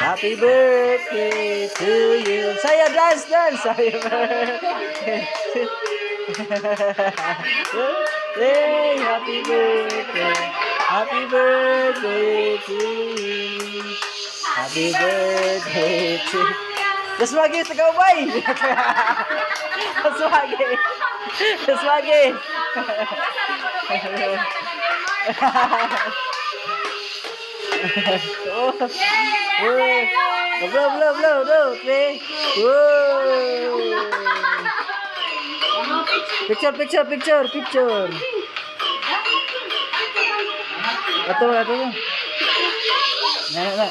Happy birthday to you. Saya dance. Happy birthday. Hey, happy birthday. Happy birthday to you. Happy birthday to you. Daswagi sa kaubay. Daswagi. Blow. Okay. Whoa. Picture. Ito. Na.